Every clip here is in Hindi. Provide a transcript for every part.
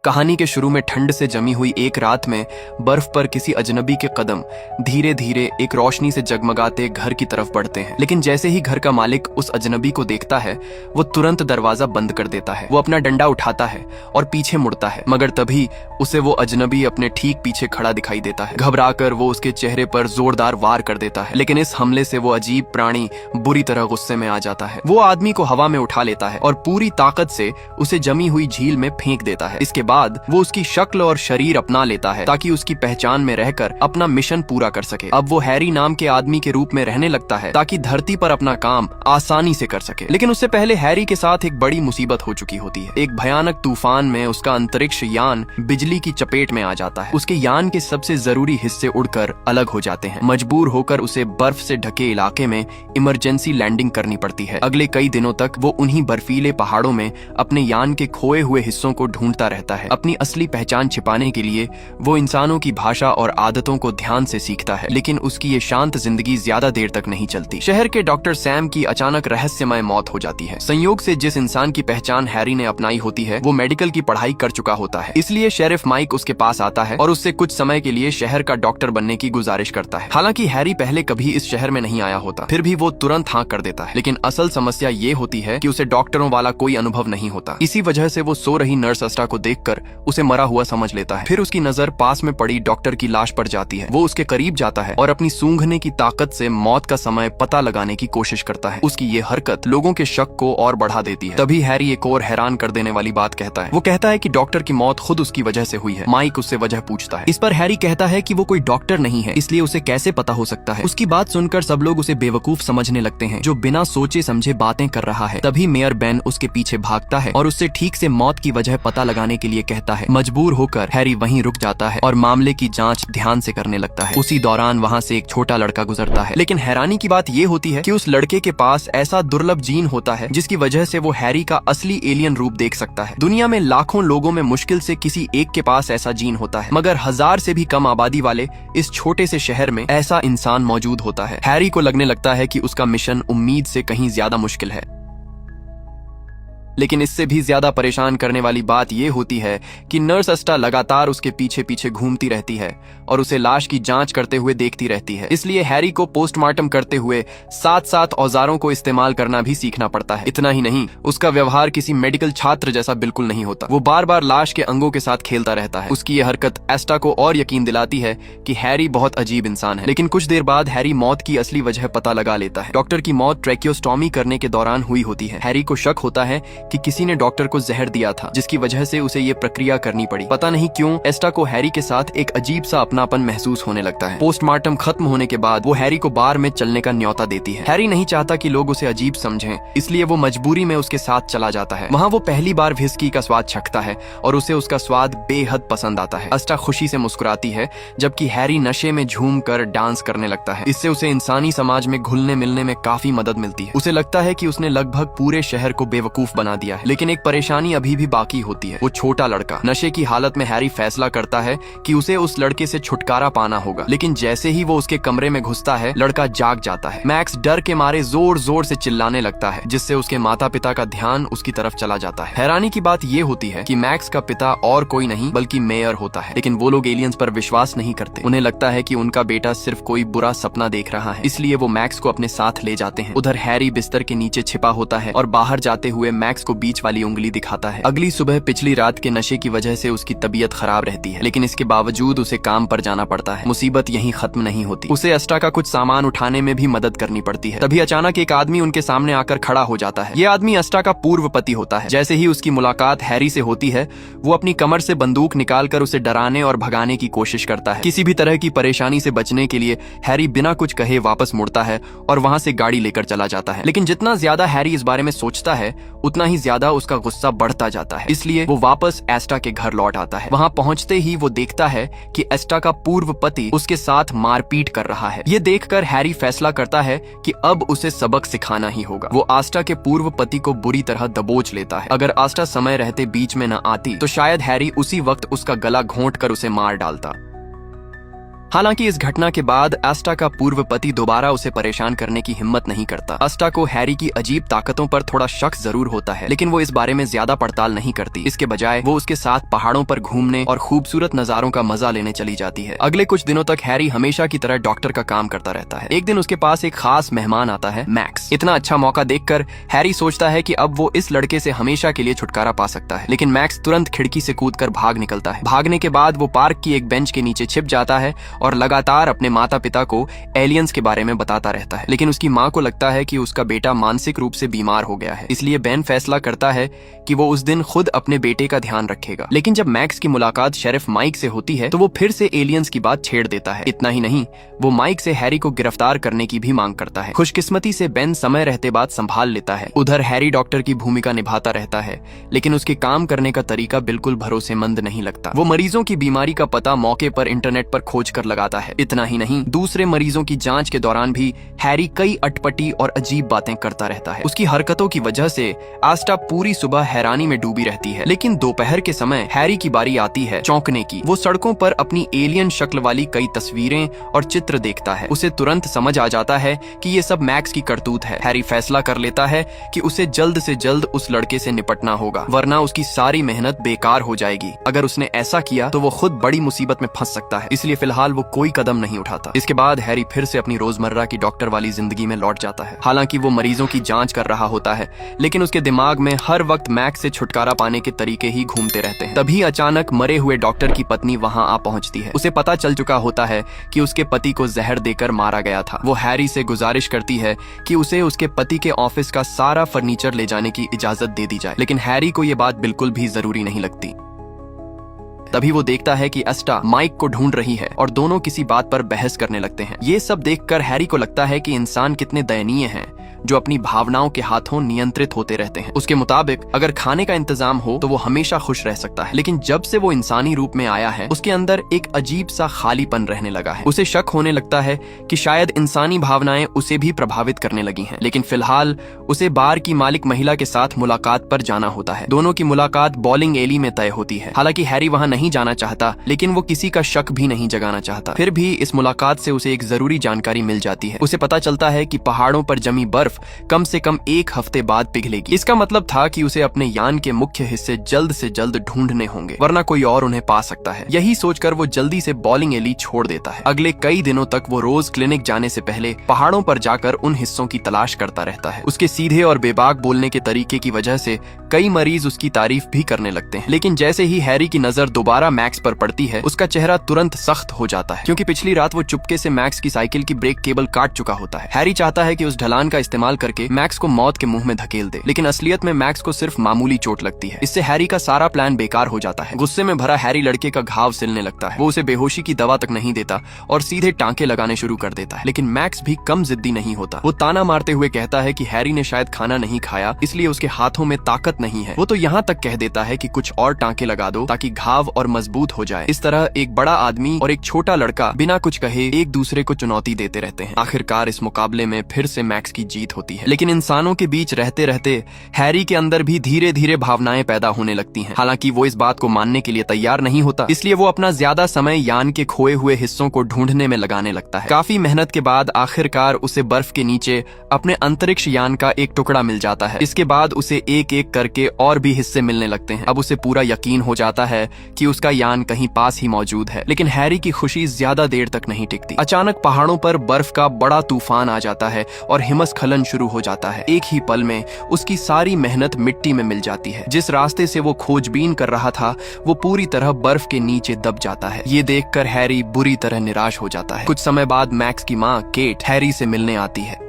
कहानी के शुरू में ठंड से जमी हुई एक रात में बर्फ पर किसी अजनबी के कदम धीरे धीरे एक रोशनी से जगमगाते घर की तरफ बढ़ते हैं। लेकिन जैसे ही घर का मालिक उस अजनबी को देखता है वो तुरंत दरवाजा बंद कर देता है। वो अपना डंडा उठाता है और पीछे मुड़ता है, मगर तभी उसे वो अजनबी अपने ठीक पीछे खड़ा दिखाई देता है। घबराकर वो उसके चेहरे पर जोरदार वार कर देता है, लेकिन इस हमले से वो अजीब प्राणी बुरी तरह गुस्से में आ जाता है। वो आदमी को हवा में उठा लेता है और पूरी ताकत से उसे जमी हुई झील में फेंक देता है। इसके बाद वो उसकी शक्ल और शरीर अपना लेता है ताकि उसकी पहचान में रहकर अपना मिशन पूरा कर सके। अब वो हैरी नाम के आदमी के रूप में रहने लगता है ताकि धरती पर अपना काम आसानी से कर सके। लेकिन उससे पहले हैरी के साथ एक बड़ी मुसीबत हो चुकी होती है। एक भयानक तूफान में उसका अंतरिक्ष यान बिजली की चपेट में आ जाता है। उसके यान के सबसे जरूरी हिस्से उड़कर अलग हो जाते हैं। मजबूर होकर उसे बर्फ से ढके इलाके में इमरजेंसी लैंडिंग करनी पड़ती है। अगले कई दिनों तक वो उन्हीं बर्फीले पहाड़ों में अपने यान के खोए हुए हिस्सों को ढूंढता रहता है। अपनी असली पहचान छिपाने के लिए वो इंसानों की भाषा और आदतों को ध्यान से सीखता है, लेकिन उसकी ये शांत जिंदगी ज्यादा देर तक नहीं चलती। शहर के डॉक्टर सैम की अचानक रहस्यमय मौत हो जाती है। संयोग से जिस इंसान की पहचान हैरी ने अपनाई होती है वो मेडिकल की पढ़ाई कर चुका होता है, इसलिए शेरिफ माइक उसके पास आता है और उससे कुछ समय के लिए शहर का डॉक्टर बनने की गुजारिश करता है। हालांकि हैरी पहले कभी इस शहर में नहीं आया होता, फिर भी वो तुरंत हाँ कर देता है। लेकिन असल समस्या ये होती है कि उसे डॉक्टरों वाला कोई अनुभव नहीं होता। इसी वजह से वो सो रही नर्स अस्टा को देखकर उसे मरा हुआ समझ लेता है। फिर उसकी नजर पास में पड़ी डॉक्टर की लाश पर जाती है। वो उसके करीब जाता है और अपनी सूंघने की ताकत से मौत का समय पता लगाने की कोशिश करता है। उसकी ये हरकत लोगों के शक को और बढ़ा देती है। तभी हैरी एक और हैरान कर देने वाली बात कहता है। वो कहता है कि डॉक्टर की मौत खुद उसकी वजह से हुई है। माइक उससे वजह पूछता है। इस पर हैरी कहता है कि वो कोई डॉक्टर नहीं है, इसलिए उसे कैसे पता हो सकता है। उसकी बात सुनकर सब लोग उसे बेवकूफ समझने लगते हैं जो बिना सोचे समझे बातें कर रहा है। तभी मेयर बेन उसके पीछे भागता है और उससे ठीक से मौत की वजह पता लगाने के लिए कहता है। मजबूर होकर हैरी वहीं रुक जाता है और मामले की जांच ध्यान से करने लगता है। उसी दौरान वहां से एक छोटा लड़का गुजरता है। लेकिन हैरानी की बात ये होती है कि उस लड़के के पास ऐसा दुर्लभ जीन होता है जिसकी वजह से वो हैरी का असली एलियन रूप देख सकता है। दुनिया में लाखों लोगों में मुश्किल से किसी एक के पास ऐसा जीन होता है, मगर 1000 से भी कम आबादी वाले इस छोटे से शहर में ऐसा इंसान मौजूद होता है। हैरी को लगने लगता है कि उसका मिशन उम्मीद से कहीं ज्यादा मुश्किल है। लेकिन इससे भी ज्यादा परेशान करने वाली बात यह होती है कि नर्स अस्टा लगातार उसके पीछे पीछे घूमती रहती है और उसे लाश की जांच करते हुए देखती रहती है। इसलिए हैरी को पोस्टमार्टम करते हुए साथ साथ औजारों को इस्तेमाल करना भी सीखना पड़ता है। इतना ही नहीं, उसका व्यवहार किसी मेडिकल छात्र जैसा बिल्कुल नहीं होता। वो बार बार लाश के अंगों के साथ खेलता रहता है। उसकी यह हरकत एस्टा को और यकीन दिलाती है कि हैरी बहुत अजीब इंसान है। लेकिन कुछ देर बाद हैरी मौत की असली वजह पता लगा लेता है। डॉक्टर की मौत ट्रैकियोस्टॉमी करने के दौरान हुई होती है। हैरी को शक होता है कि किसी ने डॉक्टर को जहर दिया था, जिसकी वजह से उसे ये प्रक्रिया करनी पड़ी। पता नहीं क्यों एस्टा को हैरी के साथ एक अजीब सा अपनापन महसूस होने लगता है। पोस्टमार्टम खत्म होने के बाद वो हैरी को बार में चलने का न्योता देती है। हैरी नहीं चाहता कि लोग उसे अजीब समझें, इसलिए वो मजबूरी में उसके साथ चला जाता है। वहाँ वो पहली बार व्हिस्की का स्वाद चखता है और उसे उसका स्वाद बेहद पसंद आता है। अस्टा खुशी से मुस्कुराती है जबकि हैरी नशे में झूम कर डांस करने लगता है। इससे उसे इंसानी समाज में घुलने मिलने में काफी मदद मिलती है। उसे लगता है कि उसने लगभग पूरे शहर को बेवकूफ बना दिया है। लेकिन एक परेशानी अभी भी बाकी होती है। वो छोटा लड़का। नशे की हालत में हैरी फैसला करता है कि उसे उस लड़के से छुटकारा पाना होगा। लेकिन जैसे ही वो उसके कमरे में घुसता है लड़का जाग जाता है। मैक्स डर के मारे जोर जोर से चिल्लाने लगता है, जिससे उसके माता पिता का ध्यान उसकी तरफ चला जाता है। हैरानी की बात ये होती है कि मैक्स का पिता और कोई नहीं बल्कि मेयर होता है। लेकिन वो लोग एलियंस पर विश्वास नहीं करते। उन्हें लगता है कि उनका बेटा सिर्फ कोई बुरा सपना देख रहा है, इसलिए वो मैक्स को अपने साथ ले जाते हैं। उधर हैरी बिस्तर के नीचे छिपा होता है और बाहर जाते हुए मैक्स को बीच वाली उंगली दिखाता है। अगली सुबह पिछली रात के नशे की वजह से उसकी तबीयत खराब रहती है, लेकिन इसके बावजूद उसे काम पर जाना पड़ता है। मुसीबत यहीं खत्म नहीं होती। उसे अस्टा का कुछ सामान उठाने में भी मदद करनी पड़ती है। तभी अचानक एक आदमी उनके सामने आकर खड़ा हो जाता है। ये आदमी अस्टा का पूर्व पति होता है। जैसे ही उसकी मुलाकात हैरी से होती है वो अपनी कमर से बंदूक निकालकर उसे डराने और भगाने की कोशिश करता है। किसी भी तरह की परेशानी से बचने के लिए हैरी बिना कुछ कहे वापस मुड़ता है और वहां से गाड़ी लेकर चला जाता है। लेकिन जितना ज्यादा हैरी इस बारे में सोचता है उतना ही ज्यादा उसका गुस्सा बढ़ता जाता है, इसलिए वो वापस एस्टा के घर लौट आता है। वहां पहुंचते ही वो देखता है कि एस्टा का पूर्व पति उसके साथ मारपीट कर रहा है। ये देखकर हैरी फैसला करता है कि अब उसे सबक सिखाना ही होगा। वो आस्टा के पूर्व पति को बुरी तरह दबोच लेता है। अगर आस्टा समय रहते बीच में न आती तो शायद हैरी उसी वक्त उसका गला घोंट कर उसे मार डालता। हालांकि इस घटना के बाद एस्टा का पूर्व पति दोबारा उसे परेशान करने की हिम्मत नहीं करता। एस्टा को हैरी की अजीब ताकतों पर थोड़ा शक जरूर होता है, लेकिन वो इस बारे में ज्यादा पड़ताल नहीं करती। इसके बजाय वो उसके साथ पहाड़ों पर घूमने और खूबसूरत नजारों का मजा लेने चली जाती है। अगले कुछ दिनों तक हैरी हमेशा की तरह डॉक्टर का काम करता रहता है। एक दिन उसके पास एक खास मेहमान आता है, मैक्स। इतना अच्छा मौका देखकर हैरी सोचता है कि अब वो इस लड़के से हमेशा के लिए छुटकारा पा सकता है, लेकिन मैक्स तुरंत खिड़की से कूदकर भाग निकलता है। भागने के बाद वो पार्क की एक बेंच के नीचे छिप जाता है और लगातार अपने माता पिता को एलियंस के बारे में बताता रहता है। लेकिन उसकी माँ को लगता है कि उसका बेटा मानसिक रूप से बीमार हो गया है, इसलिए बेन फैसला करता है कि वो उस दिन खुद अपने बेटे का ध्यान रखेगा। लेकिन जब मैक्स की मुलाकात शेरिफ माइक से होती है तो वो फिर से एलियंस की बात छेड़ देता है। इतना ही नहीं, वो माइक से हैरी को गिरफ्तार करने की भी मांग करता है। खुशकिस्मती से बेन समय रहते बात संभाल लेता है। उधर हैरी डॉक्टर की भूमिका निभाता रहता है, लेकिन उसके काम करने का तरीका बिल्कुल भरोसेमंद नहीं लगता। वो मरीजों की बीमारी का पता मौके पर इंटरनेट पर खोज कर लगाता है। इतना ही नहीं, दूसरे मरीजों की जांच के दौरान भी हैरी कई अटपटी और अजीब बातें करता रहता है। उसकी हरकतों की वजह से एस्टा पूरी सुबह हैरानी में डूबी रहती है। लेकिन दोपहर के समय हैरी की बारी आती है चौंकने की। वो सड़कों पर अपनी एलियन शक्ल वाली कई तस्वीरें और चित्र देखता है। उसे तुरंत समझ आ जाता है कि ये सब मैक्स की करतूत है। हैरी फैसला कर लेता है कि उसे जल्द से जल्द उस लड़के से निपटना होगा, वरना उसकी सारी मेहनत बेकार हो जाएगी। अगर उसने ऐसा किया तो वो खुद बड़ी मुसीबत में फंस सकता है, इसलिए फिलहाल वो कोई कदम नहीं उठाता। इसके बाद हैरी फिर से अपनी रोजमर्रा की डॉक्टर वाली जिंदगी में लौट जाता है। हालांकि वो मरीजों की जांच कर रहा होता है, लेकिन उसके दिमाग में हर वक्त मैक्स से छुटकारा पाने के तरीके ही घूमते रहते हैं। तभी अचानक मरे हुए डॉक्टर की पत्नी वहां आ पहुंचती है। उसे पता चल चुका होता है कि उसके पति को जहर देकर मारा गया था। वो हैरी से गुजारिश करती है कि उसे उसके पति के ऑफिस का सारा फर्नीचर ले जाने की इजाजत दे दी जाए, लेकिन हैरी को ये बात बिल्कुल भी जरूरी नहीं लगती। तभी वो देखता है कि एस्टा माइक को ढूंढ रही है और दोनों किसी बात पर बहस करने लगते हैं। ये सब देखकर हैरी को लगता है कि इंसान कितने दयनीय हैं, जो अपनी भावनाओं के हाथों नियंत्रित होते रहते हैं। उसके मुताबिक अगर खाने का इंतजाम हो तो वो हमेशा खुश रह सकता है, लेकिन जब से वो इंसानी रूप में आया है उसके अंदर एक अजीब सा खालीपन रहने लगा है। उसे शक होने लगता है कि शायद इंसानी भावनाएं उसे भी प्रभावित करने लगी हैं। लेकिन फिलहाल उसे बार की मालिक महिला के साथ मुलाकात पर जाना होता है। दोनों की मुलाकात बॉलिंग एली में तय होती है। हालांकि हैरी वहां नहीं जाना चाहता, लेकिन वो किसी का शक भी नहीं जगाना चाहता। फिर भी इस मुलाकात से उसे एक जरूरी जानकारी मिल जाती है। उसे पता चलता है कि पहाड़ों पर जमी बर्फ कम से कम एक हफ्ते बाद पिघलेगी। इसका मतलब था कि उसे अपने यान के मुख्य हिस्से जल्द से जल्द ढूंढने होंगे, वरना कोई और उन्हें पा सकता है। यही सोचकर वो जल्दी से बॉलिंग एली छोड़ देता है। अगले कई दिनों तक वो रोज क्लिनिक जाने से पहले पहाड़ों पर जाकर उन हिस्सों की तलाश करता रहता है। उसके सीधे और बेबाक बोलने के तरीके की वजह से कई मरीज उसकी तारीफ भी करने लगते हैं। लेकिन जैसे ही हैरी की नजर दोबारा मैक्स पर पड़ती है, उसका चेहरा तुरंत सख्त हो जाता है, क्योंकि पिछली रात वो चुपके से मैक्स की साइकिल की ब्रेक केबल काट चुका होता है। हैरी चाहता है कि उस ढलान का इस्तेमाल करके मैक्स को मौत के मुंह में धकेल दे, लेकिन असलियत में मैक्स को सिर्फ मामूली चोट लगती है। इससे हैरी का सारा प्लान बेकार हो जाता है। गुस्से में भरा हैरी लड़के का घाव सिलने लगता है। वो उसे बेहोशी की दवा तक नहीं देता और सीधे टांके लगाने शुरू कर देता है। लेकिन मैक्स भी कम जिद्दी नहीं होता। वो ताना मारते हुए कहता है कि हैरी ने शायद खाना नहीं खाया, इसलिए उसके हाथों में ताकत नहीं है। वो तो यहाँ तक कह देता है कि कुछ और टांके लगा दो ताकि घाव और मजबूत हो जाए। इस तरह एक बड़ा आदमी और एक छोटा लड़का बिना कुछ कहे एक दूसरे को चुनौती देते रहते हैं। आखिरकार इस मुकाबले में फिर से मैक्स की जीत होती है। लेकिन इंसानों के बीच रहते रहते हैरी के अंदर भी धीरे धीरे भावनाएं पैदा होने लगती हैं। हालांकि वो इस बात को मानने के लिए तैयार नहीं होता, इसलिए वो अपना ज्यादा समय यान के खोए हुए हिस्सों को ढूंढने में लगाने लगता है। काफी मेहनत के बाद आखिरकार उसे बर्फ के नीचे अपने अंतरिक्ष यान का एक टुकड़ा मिल जाता है। इसके बाद उसे एक एक करके और भी हिस्से मिलने लगते हैं। अब उसे पूरा यकीन हो जाता है कि उसका यान कहीं पास ही मौजूद है। लेकिन हैरी की खुशी ज्यादा देर तक नहीं टिकती। अचानक पहाड़ों पर बर्फ का बड़ा तूफान आ जाता है और हिमस्खलन शुरू हो जाता है। एक ही पल में उसकी सारी मेहनत मिट्टी में मिल जाती है। जिस रास्ते से वो खोजबीन कर रहा था वो पूरी तरह बर्फ के नीचे दब जाता है। ये देखकर हैरी बुरी तरह निराश हो जाता है। कुछ समय बाद मैक्स की माँ केट हैरी से मिलने आती है।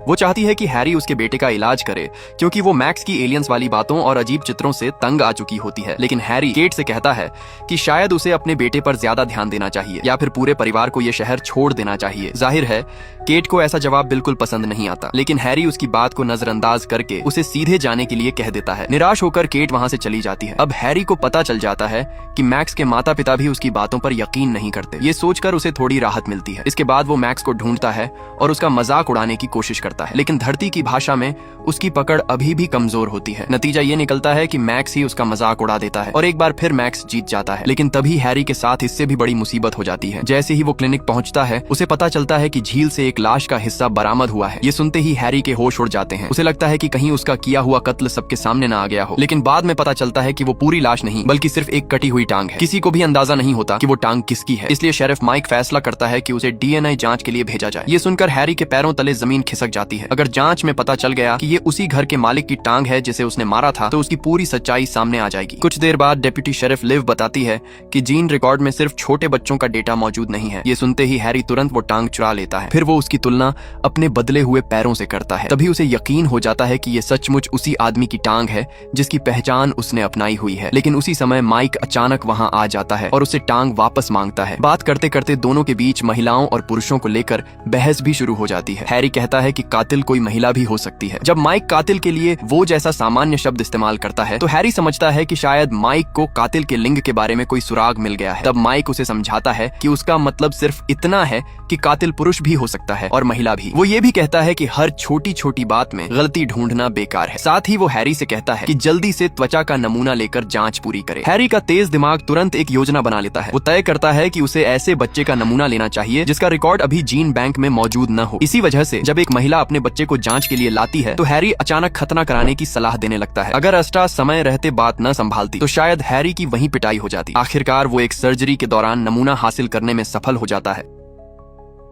वो चाहती है कि हैरी उसके बेटे का इलाज करे, क्योंकि वो मैक्स की एलियंस वाली बातों और अजीब चित्रों से तंग आ चुकी होती है। लेकिन हैरी केट से कहता है कि शायद उसे अपने बेटे पर ज्यादा ध्यान देना चाहिए या फिर पूरे परिवार को ये शहर छोड़ देना चाहिए। जाहिर है केट को ऐसा जवाब बिल्कुल पसंद नहीं आता, लेकिन हैरी उसकी बात को नजरअंदाज करके उसे सीधे जाने के लिए कह देता है। निराश होकर केट वहां से चली जाती है। अब हैरी को पता चल जाता है कि मैक्स के माता पिता भी उसकी बातों पर यकीन नहीं करते। ये सोचकर उसे थोड़ी राहत मिलती है। इसके बाद वो मैक्स को ढूंढता है और उसका मजाक उड़ाने की कोशिश करता है। करता है, लेकिन धरती की भाषा में उसकी पकड़ अभी भी कमजोर होती है। नतीजा ये निकलता है कि मैक्स ही उसका मजाक उड़ा देता है और एक बार फिर मैक्स जीत जाता है। लेकिन तभी हैरी के साथ इससे भी बड़ी मुसीबत हो जाती है। जैसे ही वो क्लिनिक पहुंचता है, उसे पता चलता है कि झील से एक लाश का हिस्सा बरामद हुआ है। ये सुनते ही हैरी के होश उड़ जाते हैं। उसे लगता है कि कहीं उसका किया हुआ कत्ल सबके सामने ना आ गया हो, लेकिन बाद में पता चलता है कि वो पूरी लाश नहीं बल्कि सिर्फ एक कटी हुई टांग है। किसी को भी अंदाजा नहीं होता कि वो टांग किसकी है, इसलिए शेरिफ माइक फैसला करता है कि उसे डीएनए जांच के लिए भेजा जाए। ये सुनकर हैरी के पैरों तले जमीन खिसक जाती है। अगर जांच में पता चल गया कि ये उसी घर के मालिक की टांग है जिसे उसने मारा था, तो उसकी पूरी सच्चाई सामने आ जाएगी। कुछ देर बाद डेप्यूटी शेरिफ लिव बताती है कि जीन रिकॉर्ड में सिर्फ छोटे बच्चों का डेटा मौजूद नहीं है। ये सुनते ही हैरी तुरंत वो टांग चुरा लेता है। फिर वो उसकी तुलना अपने बदले हुए पैरों से करता है। तभी उसे यकीन हो जाता है कि ये सचमुच उसी आदमी की टांग है जिसकी पहचान उसने अपनाई हुई है। लेकिन उसी समय माइक अचानक वहां आ जाता है और उसे टांग वापस मांगता है। बात करते करते दोनों के बीच महिलाओं और पुरुषों को लेकर बहस भी शुरू हो जाती है। हैरी कहता है कि कातिल कोई महिला भी हो सकती है। जब माइक कातिल के लिए वो जैसा सामान्य शब्द इस्तेमाल करता है, तो हैरी समझता है कि शायद माइक को कातिल के लिंग के बारे में कोई सुराग मिल गया है। तब माइक उसे समझाता है कि उसका मतलब सिर्फ इतना है कि कातिल पुरुष भी हो सकता है और महिला भी। वो ये भी कहता है कि हर छोटी छोटी बात में गलती ढूंढना बेकार है। साथ ही वो हैरी से कहता है कि जल्दी से त्वचा का नमूना लेकर जांच पूरी करे। हैरी का तेज दिमाग तुरंत एक योजना बना लेता है। वो तय करता है कि उसे ऐसे बच्चे का नमूना लेना चाहिए जिसका रिकॉर्ड अभी जीन बैंक में मौजूद न हो। इसी वजह से जब एक महिला अपने बच्चे को जांच के लिए लाती है, तो हैरी अचानक खतना कराने की सलाह देने लगता है। अगर एस्टा समय रहते बात न संभालती तो शायद हैरी की वहीं पिटाई हो जाती। आखिरकार वो एक सर्जरी के दौरान नमूना हासिल करने में सफल हो जाता है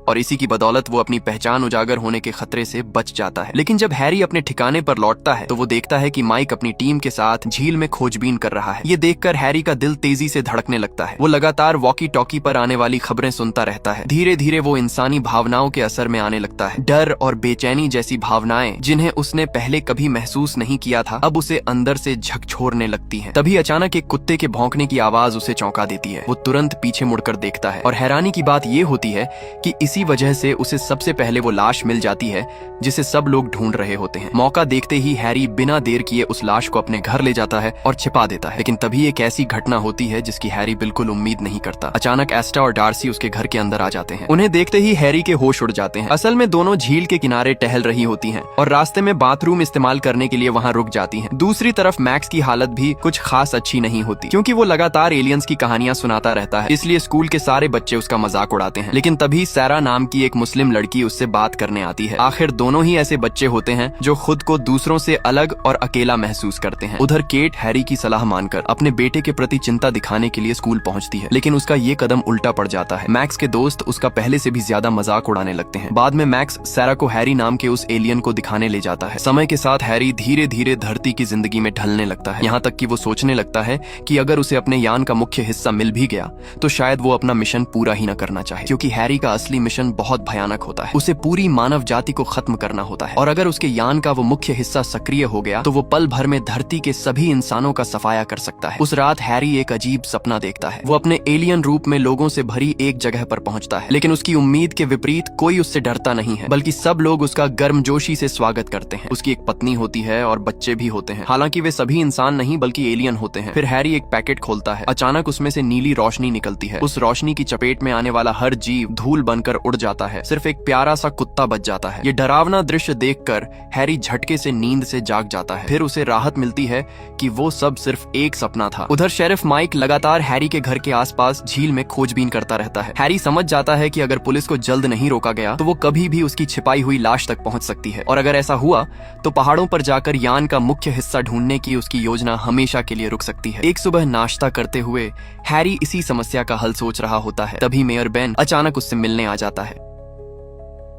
और इसी की बदौलत वो अपनी पहचान उजागर होने के खतरे से बच जाता है। लेकिन जब हैरी अपने ठिकाने पर लौटता है, तो वो देखता है कि माइक अपनी टीम के साथ झील में खोजबीन कर रहा है। ये देखकर हैरी का दिल तेजी से धड़कने लगता है। वो लगातार वॉकी टॉकी पर आने वाली खबरें सुनता रहता है। धीरे धीरे वो इंसानी भावनाओं के असर में आने लगता है। डर और बेचैनी जैसी भावनाएं जिन्हें उसने पहले कभी महसूस नहीं किया था, अब उसे अंदर से झकझोरने लगती हैं। तभी अचानक एक कुत्ते के भौंकने की आवाज उसे चौंका देती है। वो तुरंत पीछे मुड़कर देखता है और हैरानी की बात ये होती है कि इसी वजह से उसे सबसे पहले वो लाश मिल जाती है जिसे सब लोग ढूंढ रहे होते हैं। मौका देखते ही हैरी बिना देर किए उस लाश को अपने घर ले जाता है और छिपा देता है। लेकिन तभी एक ऐसी घटना होती है जिसकी हैरी बिल्कुल उम्मीद नहीं करता। अचानक एस्टा और डार्सी उसके घर के अंदर आ जाते हैं। उन्हें देखते ही हैरी के होश उड़ जाते हैं। असल में दोनों झील के किनारे टहल रही होती हैं और रास्ते में बाथरूम इस्तेमाल करने के लिए वहां रुक जाती हैं। दूसरी तरफ मैक्स की हालत भी कुछ खास अच्छी नहीं होती, क्योंकि वो लगातार एलियंस की कहानियां सुनाता रहता है, इसलिए स्कूल के सारे बच्चे उसका मजाक उड़ाते हैं। लेकिन तभी सैरा नाम की एक मुस्लिम लड़की उससे बात करने आती है। आखिर दोनों ही ऐसे बच्चे होते हैं जो खुद को दूसरों से अलग और अकेला महसूस करते हैं। उधर केट हैरी की सलाह मानकर अपने बेटे के प्रति चिंता दिखाने के लिए स्कूल पहुंचती है, लेकिन उसका ये कदम उल्टा पड़ जाता है। मैक्स के दोस्त उसका पहले से भी ज्यादा मजाक उड़ाने लगते हैं। बाद में मैक्स सैरा को हैरी नाम के उस एलियन को दिखाने ले जाता है। समय के साथ हैरी धीरे धीरे धरती की जिंदगी में ढलने लगता है, यहाँ तक कि वो सोचने लगता है कि अगर उसे अपने यान का मुख्य हिस्सा मिल भी गया तो शायद वो अपना मिशन पूरा ही न करना चाहे, क्योंकि हैरी का असली मिशन बहुत भयानक होता है। उसे पूरी मानव जाति को खत्म करना होता है और अगर उसके यान का वो मुख्य हिस्सा सक्रिय हो गया तो वो पल भर में धरती के सभी इंसानों का सफाया कर सकता है। उस रात हैरी एक अजीब सपना देखता है। वो अपने एलियन रूप में लोगों से भरी एक जगह पर पहुंचता है, लेकिन उसकी उम्मीद के विपरीत कोई उससे डरता नहीं है, बल्कि सब लोग उसका गर्मजोशी से स्वागत करते हैं। उसकी एक पत्नी होती है और बच्चे भी होते हैं, हालांकि वे सभी इंसान नहीं बल्कि एलियन होते हैं। फिर हैरी एक पैकेट खोलता है। अचानक उसमें से नीली रोशनी निकलती है। उस रोशनी की चपेट में आने वाला हर जीव धूल बनकर उड़ जाता है, सिर्फ एक प्यारा सा कुत्ता बच जाता है। ये डरावना दृश्य देखकर हैरी झटके से नींद से जाग जाता है। फिर उसे राहत मिलती है कि वो सब सिर्फ एक सपना था। उधर शेरिफ माइक लगातार हैरी के घर के आसपास झील में खोजबीन करता रहता है। हैरी समझ जाता है कि अगर पुलिस को जल्द नहीं रोका गया तो वो कभी भी उसकी छिपाई हुई लाश तक पहुंच सकती है, और अगर ऐसा हुआ तो पहाड़ों पर जाकर यान का मुख्य हिस्सा ढूंढने की उसकी योजना हमेशा के लिए रुक सकती है। एक सुबह नाश्ता करते हुए हैरी इसी समस्या का हल सोच रहा होता है। तभी मेयर बेन अचानक उससे मिलने आ जाता है।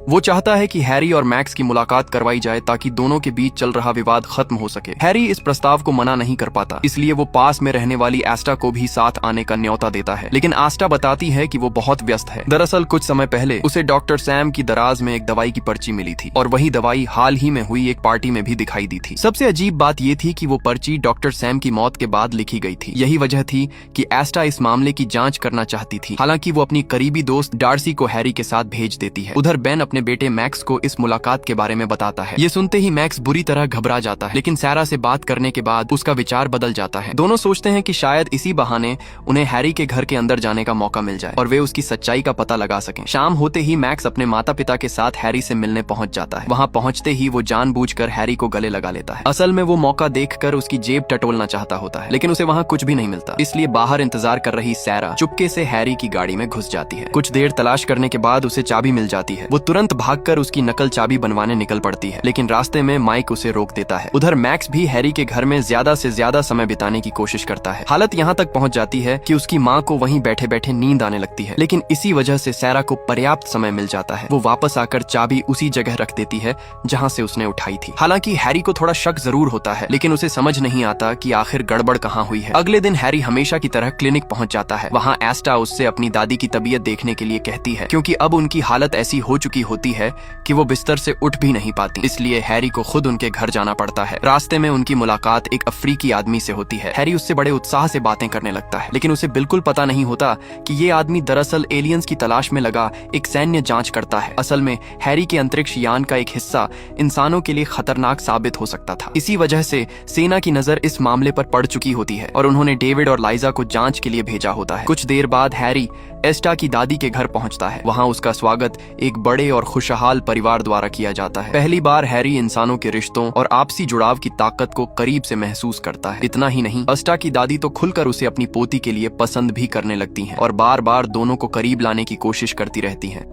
वो चाहता है कि हैरी और मैक्स की मुलाकात करवाई जाए ताकि दोनों के बीच चल रहा विवाद खत्म हो सके। हैरी इस प्रस्ताव को मना नहीं कर पाता, इसलिए वो पास में रहने वाली एस्टा को भी साथ आने का न्योता देता है, लेकिन एस्टा बताती है कि वो बहुत व्यस्त है। दरअसल कुछ समय पहले उसे डॉक्टर सैम की दराज में एक दवाई की पर्ची मिली थी और वही दवाई हाल ही में हुई एक पार्टी में भी दिखाई दी थी। सबसे अजीब बात ये थी कि वो पर्ची डॉक्टर सैम की मौत के बाद लिखी गई थी। यही वजह थी कि एस्टा इस मामले की जांच करना चाहती थी। हालांकि वो अपनी करीबी दोस्त डार्सी को हैरी के साथ भेज देती है। उधर बेन अपने बेटे मैक्स को इस मुलाकात के बारे में बताता है। ये सुनते ही मैक्स बुरी तरह घबरा जाता है, लेकिन सैरा से बात करने के बाद उसका विचार बदल जाता है। दोनों सोचते हैं कि शायद इसी बहाने उन्हें हैरी के घर के अंदर जाने का मौका मिल जाए और वे उसकी सच्चाई का पता लगा सकें। शाम होते ही मैक्स अपने माता पिता के साथ हैरी से मिलने पहुंच जाता है। वहां पहुंचते ही वो जानबूझकर हैरी को गले लगा लेता है। असल में वो मौका देखकर उसकी जेब टटोलना चाहता होता है, लेकिन उसे वहां कुछ भी नहीं मिलता। इसलिए बाहर इंतजार कर रही सैरा चुपके से हैरी की गाड़ी में घुस जाती है। कुछ देर तलाश करने के बाद उसे चाबी मिल जाती है। वो तुरंत भागकर उसकी नकल चाबी बनवाने निकल पड़ती है, लेकिन रास्ते में माइक उसे रोक देता है। उधर मैक्स भी हैरी के घर में ज्यादा से ज्यादा समय बिताने की कोशिश करता है। हालत यहाँ तक पहुंच जाती है कि उसकी माँ को वहीं बैठे बैठे नींद आने लगती है, लेकिन इसी वजह से सैरा को पर्याप्त समय मिल जाता है। वो वापस आकर चाबी उसी जगह रख देती है जहाँ से उसने उठाई थी। हालांकि हैरी को थोड़ा शक जरूर होता है, लेकिन उसे समझ नहीं आता कि आखिर गड़बड़ कहाँ हुई है। अगले दिन हैरी हमेशा की तरह क्लिनिक पहुंच जाता है। वहाँ एस्टा उससे अपनी दादी की तबीयत देखने के लिए कहती है, क्योंकि अब उनकी हालत ऐसी हो चुकी होती है कि वो बिस्तर से उठ भी नहीं पाती। इसलिए हैरी को खुद उनके घर जाना पड़ता है। रास्ते में उनकी मुलाकात एक अफ्रीकी आदमी से होती है। हैरी उससे बड़े उत्साह से बातें करने लगता है, लेकिन उसे बिल्कुल पता नहीं होता कि ये आदमी दरअसल एलियंस की तलाश में लगा एक सैन्य जांच करता है। असल में हैरी के अंतरिक्ष यान का एक हिस्सा इंसानों के लिए खतरनाक साबित हो सकता था। इसी वजह से सेना की नजर इस मामले पर पड़ चुकी होती है और उन्होंने डेविड और लाइजा को जांच के लिए भेजा होता है। कुछ देर बाद हैरी एस्टा की दादी के घर पहुंचता है। वहां उसका स्वागत एक बड़े और खुशहाल परिवार द्वारा किया जाता है। पहली बार हैरी इंसानों के रिश्तों और आपसी जुड़ाव की ताकत को करीब से महसूस करता है। इतना ही नहीं, एस्टा की दादी तो खुलकर उसे अपनी पोती के लिए पसंद भी करने लगती हैं और बार बार दोनों को करीब लाने की कोशिश करती रहती हैं।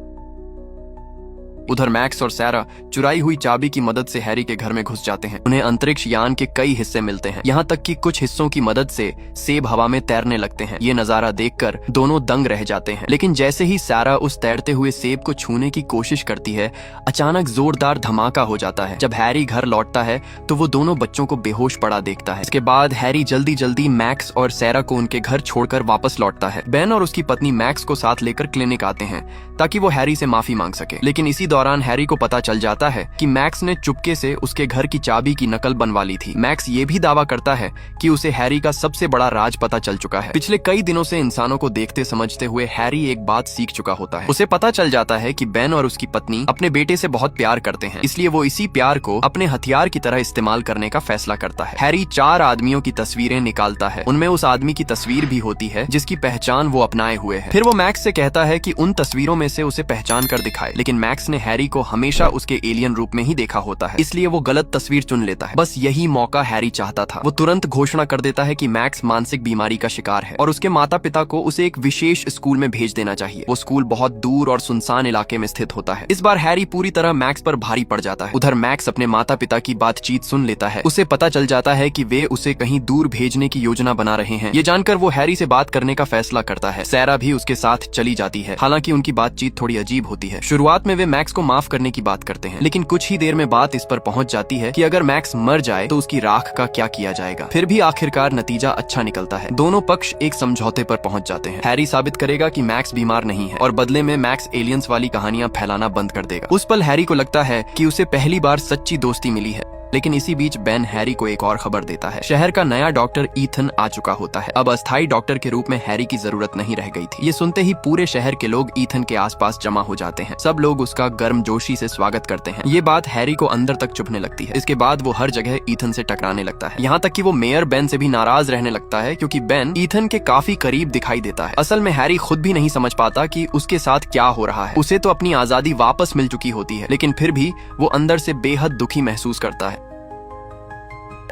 उधर मैक्स और सैरा चुराई हुई चाबी की मदद से हैरी के घर में घुस जाते हैं। उन्हें अंतरिक्ष यान के कई हिस्से मिलते हैं, यहाँ तक कि कुछ हिस्सों की मदद से सेब हवा में तैरने लगते हैं। ये नजारा देखकर दोनों दंग रह जाते हैं, लेकिन जैसे ही सैरा उस तैरते हुए सेब को छूने की कोशिश करती है, अचानक जोरदार धमाका हो जाता है। जब हैरी घर लौटता है तो वो दोनों बच्चों को बेहोश पड़ा देखता है। इसके बाद हैरी जल्दी जल्दी मैक्स और सैरा को उनके घर छोड़कर वापस लौटता है। बेन और उसकी पत्नी मैक्स को साथ लेकर क्लिनिक आते हैं ताकि वो हैरी से माफी मांग सके, लेकिन इसी दौरान हैरी को पता चल जाता है कि मैक्स ने चुपके से उसके घर की चाबी की नकल बनवा ली थी। मैक्स ये भी दावा करता है कि उसे हैरी का सबसे बड़ा राज पता चल चुका है। पिछले कई दिनों से इंसानों को देखते समझते हुए हैरी एक बात सीख चुका होता है। उसे पता चल जाता है कि बेन और उसकी पत्नी अपने बेटे से बहुत प्यार करते हैं, इसलिए वो इसी प्यार को अपने हथियार की तरह इस्तेमाल करने का फैसला करता है। हैरी 4 आदमियों की तस्वीरें निकालता है। उनमें उस आदमी की तस्वीर भी होती है जिसकी पहचान वो अपनाए हुए है। फिर वो मैक्स से कहता है कि उन तस्वीरों में से उसे पहचान कर दिखाए, लेकिन मैक्स ने हैरी को हमेशा उसके एलियन रूप में ही देखा होता है, इसलिए वो गलत तस्वीर चुन लेता है। बस यही मौका हैरी चाहता था। वो तुरंत घोषणा कर देता है कि मैक्स मानसिक बीमारी का शिकार है और उसके माता पिता को उसे एक विशेष स्कूल में भेज देना चाहिए। वो स्कूल बहुत दूर और सुनसान इलाके में स्थित होता है। इस बार हैरी पूरी तरह मैक्स पर भारी पड़ जाता है। उधर मैक्स अपने माता पिता की बातचीत सुन लेता है। उसे पता चल जाता है कि वे उसे कहीं दूर भेजने की योजना बना रहे हैं। ये जानकर वो हैरी से बात करने का फैसला करता है। सैरा भी उसके साथ चली जाती है, हालांकि उनकी बातचीत थोड़ी अजीब होती है। शुरुआत में वे मैक्स को माफ करने की बात करते हैं, लेकिन कुछ ही देर में बात इस पर पहुंच जाती है कि अगर मैक्स मर जाए तो उसकी राख का क्या किया जाएगा। फिर भी आखिरकार नतीजा अच्छा निकलता है। दोनों पक्ष एक समझौते पर पहुंच जाते हैं। हैरी साबित करेगा कि मैक्स बीमार नहीं है और बदले में मैक्स एलियंस वाली कहानियां फैलाना बंद कर देगा। उस पल हैरी को लगता है कि उसे पहली बार सच्ची दोस्ती मिली है। लेकिन इसी बीच बेन हैरी को एक और खबर देता है। शहर का नया डॉक्टर ईथन आ चुका होता है। अब अस्थायी डॉक्टर के रूप में हैरी की जरूरत नहीं रह गई थी। ये सुनते ही पूरे शहर के लोग ईथन के आसपास जमा हो जाते हैं। सब लोग उसका गर्मजोशी से स्वागत करते हैं। ये बात हैरी को अंदर तक चुभने लगती है। इसके बाद वो हर जगह ईथन से टकराने लगता है, यहाँ तक कि वो मेयर बेन से भी नाराज रहने लगता है, क्योंकि बेन ईथन के काफी करीब दिखाई देता है। असल में हैरी खुद भी नहीं समझ पाता कि उसके साथ क्या हो रहा है। उसे तो अपनी आजादी वापस मिल चुकी होती है, लेकिन फिर भी वो अंदर से बेहद दुखी महसूस करता है।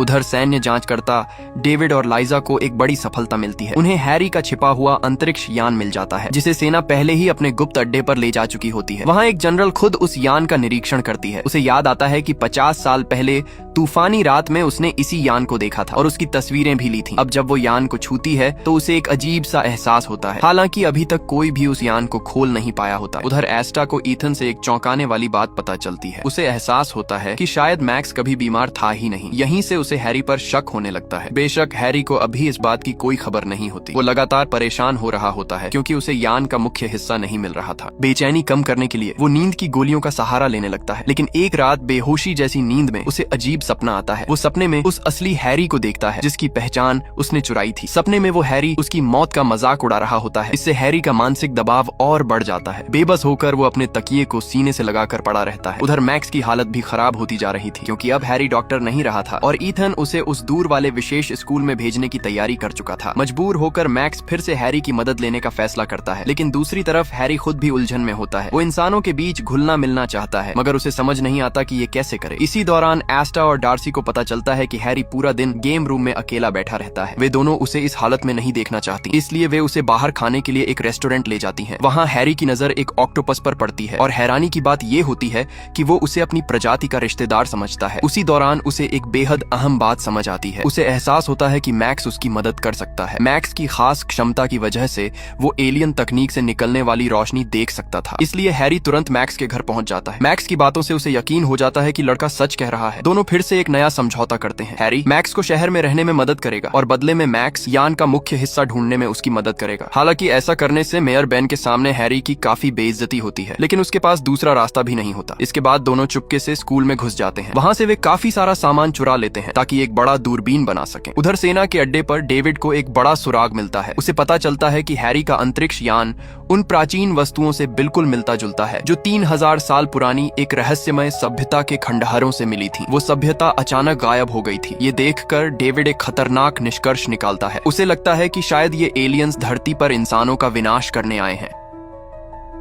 उधर सैन्य जांचकर्ता डेविड और लाइजा को एक बड़ी सफलता मिलती है। उन्हें हैरी का छिपा हुआ अंतरिक्ष यान मिल जाता है, जिसे सेना पहले ही अपने गुप्त अड्डे पर ले जा चुकी होती है। वहाँ एक जनरल खुद उस यान का निरीक्षण करती है। उसे याद आता है कि 50 साल पहले तूफानी रात में उसने इसी यान को देखा था और उसकी तस्वीरें भी ली थी। अब जब वो यान को छूती है तो उसे एक अजीब सा एहसास होता है, हालांकि अभी तक कोई भी उस यान को खोल नहीं पाया होता। उधर एस्टा को ईथन से एक चौंकाने वाली बात पता चलती है। उसे एहसास होता है कि शायद मैक्स कभी बीमार था ही नहीं। यहीं से उसे हैरी पर शक होने लगता है। बेशक हैरी को अभी इस बात की कोई खबर नहीं होती। वो लगातार परेशान हो रहा होता है क्योंकि उसे यान का मुख्य हिस्सा नहीं मिल रहा था। बेचैनी कम करने के लिए वो नींद की गोलियों का सहारा लेने लगता है। लेकिन एक रात बेहोशी जैसी नींद में उसे अजीब सपना आता है। वो सपने में उस असली हैरी को देखता है जिसकी पहचान उसने चुराई थी। सपने में वो हैरी उसकी मौत का मजाक उड़ा रहा होता है। इससे हैरी का मानसिक दबाव और बढ़ जाता है। बेबस होकर वो अपने तकिए को सीने से लगाकर पड़ा रहता है। उधर मैक्स की हालत भी खराब होती जा रही थी क्योंकि अब हैरी डॉक्टर नहीं रहा था और ईथन उसे उस दूर वाले विशेष स्कूल में भेजने की तैयारी कर चुका था। मजबूर होकर मैक्स फिर से हैरी की मदद लेने का फैसला करता है, लेकिन दूसरी तरफ हैरी खुद भी उलझन में होता है। वो इंसानों के बीच घुलना मिलना चाहता है मगर उसे समझ नहीं आता कि ये कैसे करे। इसी दौरान एस्टा और डार्सी को पता चलता है कि हैरी पूरा दिन गेम रूम में अकेला बैठा रहता है। वे दोनों उसे इस हालत में नहीं देखना चाहती, इसलिए वे उसे बाहर खाने के लिए एक रेस्टोरेंट ले जाती हैं। वहाँ हैरी की नजर एक ऑक्टोपस पर पड़ती है और हैरानी की बात ये होती है कि वो उसे अपनी प्रजाति का रिश्तेदार समझता है। उसी दौरान उसे एक बेहद अहम बात समझ आती है। उसे एहसास होता है कि मैक्स उसकी मदद कर सकता है। मैक्स की खास क्षमता की वजह से वो एलियन तकनीक से निकलने वाली रोशनी देख सकता था, इसलिए हैरी तुरंत मैक्स के घर पहुंच जाता है। मैक्स की बातों से उसे यकीन हो जाता है कि लड़का सच कह रहा है। दोनों फिर से एक नया समझौता करते हैं। हैरी मैक्स को शहर में रहने में मदद करेगा और बदले में मैक्स यान का मुख्य हिस्सा ढूंढने में उसकी मदद करेगा। हालांकि ऐसा करने से मेयर बेन के सामने हैरी की काफी बेइज्जती होती है, लेकिन उसके पास दूसरा रास्ता भी नहीं होता। इसके बाद दोनों चुपके से स्कूल में घुस जाते हैं। वहाँ से वे काफी सारा सामान चुरा लेते हैं ताकि एक बड़ा दूरबीन बना सकें। उधर सेना के अड्डे पर डेविड को एक बड़ा सुराग मिलता है। उसे पता चलता है कि हैरी का अंतरिक्ष यान उन प्राचीन वस्तुओं से बिल्कुल मिलता जुलता है जो 3000 साल पुरानी एक रहस्यमय सभ्यता के खंडहरों से मिली थी। वो सभ्यता अचानक गायब हो गई थी। ये देखकर डेविड एक खतरनाक निष्कर्ष निकालता है। उसे लगता है कि शायद ये एलियंस धरती पर इंसानों का विनाश करने आए हैं।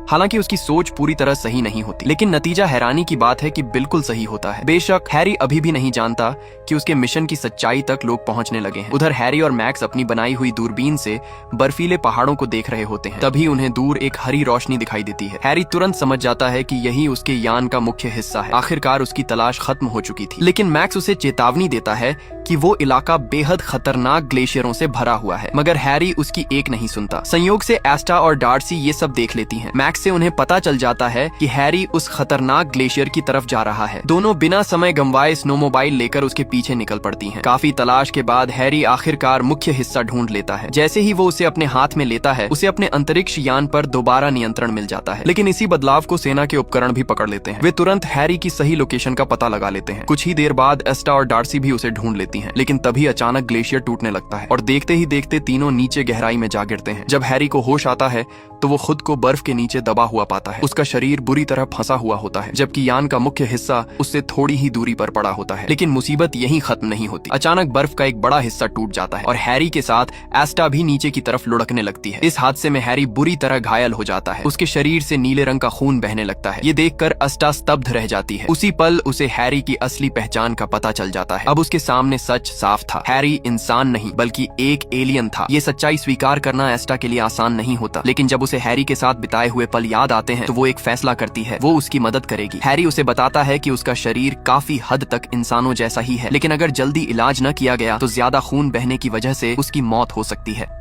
हालांकि उसकी सोच पूरी तरह सही नहीं होती, लेकिन नतीजा हैरानी की बात है कि बिल्कुल सही होता है। बेशक हैरी अभी भी नहीं जानता कि उसके मिशन की सच्चाई तक लोग पहुंचने लगे हैं। उधर हैरी और मैक्स अपनी बनाई हुई दूरबीन से बर्फीले पहाड़ों को देख रहे होते हैं। तभी उन्हें दूर एक हरी रोशनी दिखाई देती है। हैरी तुरंत समझ जाता है कि यही उसके यान का मुख्य हिस्सा है। आखिरकार उसकी तलाश खत्म हो चुकी थी, लेकिन मैक्स उसे चेतावनी देता है कि वो इलाका बेहद खतरनाक ग्लेशियरों से भरा हुआ है, मगर हैरी उसकी एक नहीं सुनता। संयोग से एस्टा और डार्सी ये सब देख लेती हैं। मैक्स से उन्हें पता चल जाता है कि हैरी उस खतरनाक ग्लेशियर की तरफ जा रहा है। दोनों बिना समय गंवाए स्नोमोबाइल लेकर उसके पीछे निकल पड़ती हैं। काफी तलाश के बाद हैरी आखिरकार मुख्य हिस्सा ढूंढ लेता है। जैसे ही वो उसे अपने हाथ में लेता है, उसे अपने अंतरिक्ष यान पर दोबारा नियंत्रण मिल जाता है। लेकिन इसी बदलाव को सेना के उपकरण भी पकड़ लेते हैं। वे तुरंत हैरी की सही लोकेशन का पता लगा लेते हैं। कुछ ही देर बाद एस्टा और डार्सी भी उसे ढूंढ लेती हैं। लेकिन तभी अचानक ग्लेशियर टूटने लगता है और देखते ही देखते तीनों नीचे गहराई में जा गिरते हैं। जब हैरी को होश आता है तो वो खुद को बर्फ के नीचे दबा हुआ पाता है। उसका शरीर बुरी तरह फंसा हुआ होता है, जबकि यान का मुख्य हिस्सा उससे थोड़ी ही दूरी पर पड़ा होता है। लेकिन मुसीबत यहीं खत्म नहीं होती। अचानक बर्फ का एक बड़ा हिस्सा टूट जाता है और हैरी के साथ एस्टा भी नीचे की तरफ लुढ़कने लगती है। इस हादसे में हैरी बुरी तरह घायल हो जाता है। उसके शरीर से नीले रंग का खून बहने लगता है। ये देखकर एस्टा स्तब्ध रह जाती है। उसी पल उसे हैरी की असली पहचान का पता चल जाता है। अब उसके सामने सच साफ था। हैरी इंसान नहीं बल्कि एक एलियन था। ये सच्चाई स्वीकार करना एस्टा के लिए आसान नहीं होता, लेकिन जब उसे हैरी के साथ बिताए हुए पल याद आते हैं तो वो एक फैसला करती है। वो उसकी मदद करेगी। हैरी उसे बताता है कि उसका शरीर काफी हद तक इंसानों जैसा ही है, लेकिन अगर जल्दी इलाज न किया गया तो ज्यादा खून बहने की वजह से उसकी मौत हो सकती है।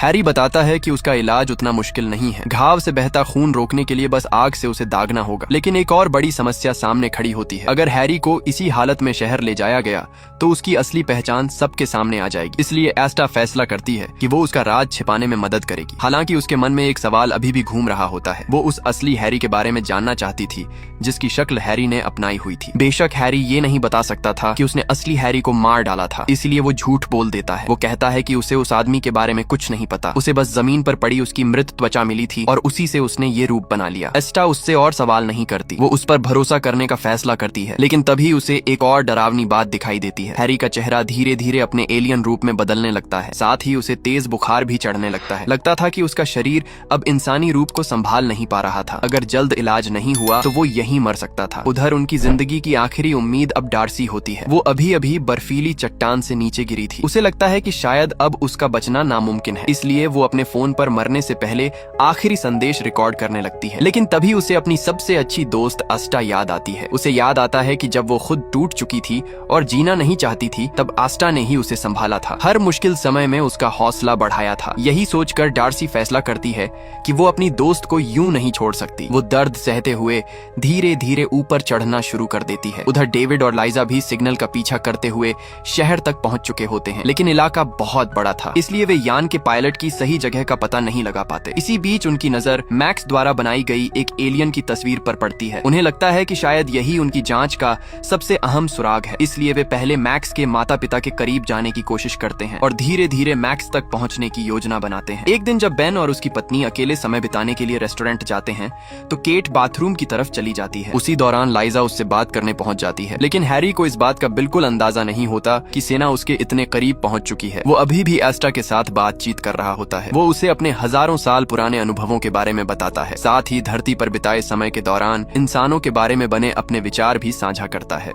हैरी बताता है कि उसका इलाज उतना मुश्किल नहीं है। घाव से बहता खून रोकने के लिए बस आग से उसे दागना होगा। लेकिन एक और बड़ी समस्या सामने खड़ी होती है। अगर हैरी को इसी हालत में शहर ले जाया गया तो उसकी असली पहचान सबके सामने आ जाएगी। इसलिए एस्टा फैसला करती है कि वो उसका राज छिपाने में मदद करेगी। हालांकि उसके मन में एक सवाल अभी भी घूम रहा होता है। वो उस असली हैरी के बारे में जानना चाहती थी जिसकी शक्ल हैरी ने अपनाई हुई थी। बेशक हैरी ये नहीं बता सकता था कि उसने असली हैरी को मार डाला था, इसलिए वो झूठ बोल देता है। वो कहता है कि उसे उस आदमी के बारे में कुछ नहीं पता। उसे बस जमीन पर पड़ी उसकी मृत त्वचा मिली थी और उसी से उसने ये रूप बना लिया। एस्टा उससे और सवाल नहीं करती। वो उस पर भरोसा करने का फैसला करती है। लेकिन तभी उसे एक और डरावनी बात दिखाई देती है। हैरी का चेहरा धीरे धीरे अपने एलियन रूप में बदलने लगता है। साथ ही उसे तेज बुखार भी चढ़ने लगता है। लगता था कि उसका शरीर अब इंसानी रूप को संभाल नहीं पा रहा था। अगर जल्द इलाज नहीं हुआ तो वो यहीं मर सकता था। उधर उनकी जिंदगी की आखिरी उम्मीद अब डार्सी होती है। वो अभी अभी बर्फीली चट्टान से नीचे गिरी थी। उसे लगता है कि शायद अब उसका बचना नामुमकिन है। इसलिए वो अपने फोन पर मरने से पहले आखिरी संदेश रिकॉर्ड करने लगती है। लेकिन तभी उसे अपनी सबसे अच्छी दोस्त आस्टा याद आती है। उसे याद आता है कि जब वो खुद टूट चुकी थी और जीना नहीं चाहती थी, तब आस्टा ने ही उसे संभाला था, हर मुश्किल समय में उसका हौसला बढ़ाया था। यही सोचकर डार्सी फैसला करती है कि वो अपनी दोस्त को यूं नहीं छोड़ सकती। वो दर्द सहते हुए धीरे धीरे ऊपर चढ़ना शुरू कर देती है। उधर डेविड और लाइजा भी सिग्नल का पीछा करते हुए शहर तक पहुंच चुके होते हैं, लेकिन इलाका बहुत बड़ा था, इसलिए वे यान के पायलट की सही जगह का पता नहीं लगा पाते। इसी बीच उनकी नजर मैक्स द्वारा बनाई गई एक एलियन की तस्वीर पर पड़ती है। उन्हें लगता है कि शायद यही उनकी जांच का सबसे अहम सुराग है, इसलिए वे पहले मैक्स के माता पिता के करीब जाने की कोशिश करते हैं और धीरे धीरे मैक्स तक पहुंचने की योजना बनाते हैं। एक दिन जब बेन और उसकी पत्नी अकेले समय बिताने के लिए रेस्टोरेंट जाते हैं, तो केट बाथरूम की तरफ चली जाती है। उसी दौरान लाइजा उससे बात करने पहुंच जाती है, लेकिन हैरी को इस बात का बिल्कुल अंदाजा नहीं होता कि सेना उसके इतने करीब पहुंच चुकी है। वो अभी भी एस्टा के साथ बातचीत कर रहा होता है। वो उसे अपने हजारों साल पुराने अनुभवों के बारे में बताता है, साथ ही धरती पर बिताए समय के दौरान इंसानों के बारे में बने अपने विचार भी साझा करता है।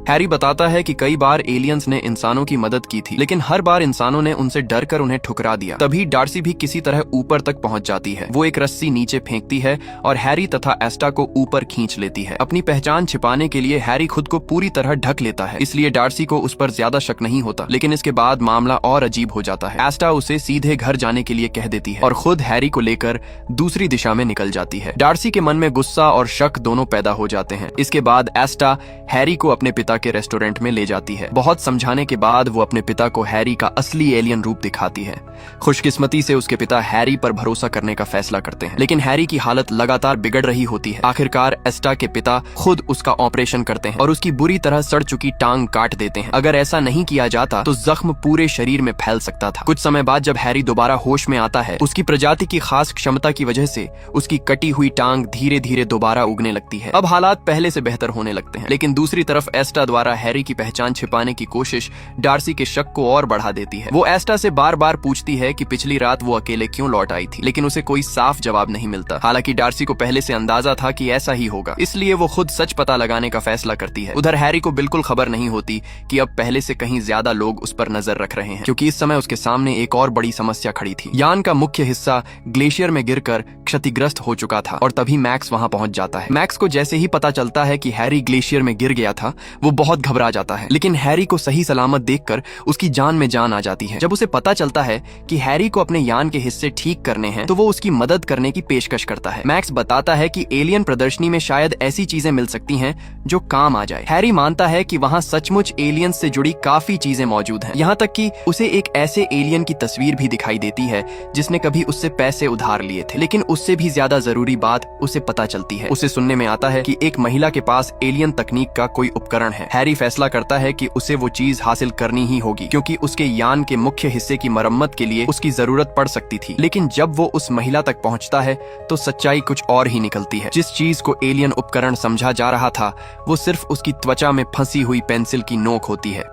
हैरी बताता है कि कई बार एलियंस ने इंसानों की मदद की थी, लेकिन हर बार इंसानों ने उनसे डरकर उन्हें ठुकरा दिया। तभी डार्सी भी किसी तरह ऊपर तक पहुंच जाती है। वो एक रस्सी नीचे फेंकती है और हैरी तथा एस्टा को ऊपर खींच लेती है। अपनी पहचान छिपाने के लिए हैरी खुद को पूरी तरह ढक लेता है, इसलिए डार्सी को उस पर ज्यादा शक नहीं होता। लेकिन इसके बाद मामला और अजीब हो जाता है। एस्टा उसे सीधे घर जाने के लिए कह देती है और खुद हैरी को लेकर दूसरी दिशा में निकल जाती है। डार्सी के मन में गुस्सा और शक दोनों पैदा हो जाते हैं। इसके बाद एस्टा हैरी को अपने पिता के रेस्टोरेंट में ले जाती है। बहुत समझाने के बाद वो अपने पिता को हैरी का असली एलियन रूप दिखाती है। खुशकिस्मती से उसके पिता हैरी पर भरोसा करने का फैसला करते हैं, लेकिन हैरी की हालत लगातार बिगड़ रही होती है। आखिरकार एस्टा के पिता खुद उसका ऑपरेशन करते हैं और उसकी बुरी तरह सड़ चुकी टांग काट देते हैं। अगर ऐसा नहीं किया जाता तो जख्म पूरे शरीर में फैल सकता था। कुछ समय बाद जब हैरी दोबारा होश में आता है, उसकी प्रजाति की खास क्षमता की वजह से उसकी कटी हुई टांग धीरे धीरे दोबारा उगने लगती है। अब हालात पहले से बेहतर होने लगते हैं, लेकिन दूसरी तरफ एस्टा द्वारा हैरी की पहचान छिपाने की कोशिश डार्सी के शक को और बढ़ा देती है। वो एस्टा से बार बार पूछती है कि पिछली रात वो अकेले क्यों लौट आई थी, लेकिन उसे कोई साफ जवाब नहीं मिलता। हालांकि डार्सी को पहले से अंदाजा था कि ऐसा ही होगा, इसलिए वो खुद सच पता लगाने का फैसला करती है। उधर हैरी को बिल्कुल खबर नहीं होती कि अब पहले से कहीं ज्यादा लोग उस पर नजर रख रहे हैं, क्योंकि इस समय उसके सामने एक और बड़ी समस्या खड़ी थी। यान का मुख्य हिस्सा ग्लेशियर में गिरकर क्षतिग्रस्त हो चुका था और तभी मैक्स वहां पहुंच जाता है। मैक्स को जैसे ही पता चलता है कि हैरी ग्लेशियर में गिर गया था, वो बहुत घबरा जाता है, लेकिन हैरी को सही सलामत देखकर उसकी जान में जान आ जाती है। जब उसे पता चलता है कि हैरी को अपने यान के हिस्से ठीक करने हैं, तो वो उसकी मदद करने की पेशकश करता है। मैक्स बताता है कि एलियन प्रदर्शनी में शायद ऐसी चीजें मिल सकती हैं जो काम आ जाए। हैरी मानता है कि वहां सचमुच एलियंस से जुड़ी काफी चीजें मौजूद हैं, यहाँ तक कि उसे एक ऐसे एलियन की तस्वीर भी दिखाई देती है जिसने कभी उससे पैसे उधार लिए थे। लेकिन उससे भी ज्यादा जरूरी बात उसे पता चलती है। उसे सुनने में आता है कि एक महिला के पास एलियन तकनीक का कोई उपकरण है। हैरी फैसला करता है कि उसे वो चीज हासिल करनी ही होगी, क्योंकि उसके यान के मुख्य हिस्से की मरम्मत के लिए उसकी जरूरत पड़ सकती थी। लेकिन जब वो उस महिला तक पहुंचता है तो सच्चाई कुछ और ही निकलती है। जिस चीज को एलियन उपकरण समझा जा रहा था, वो सिर्फ उसकी त्वचा में फंसी हुई पेंसिल की नोक होती है।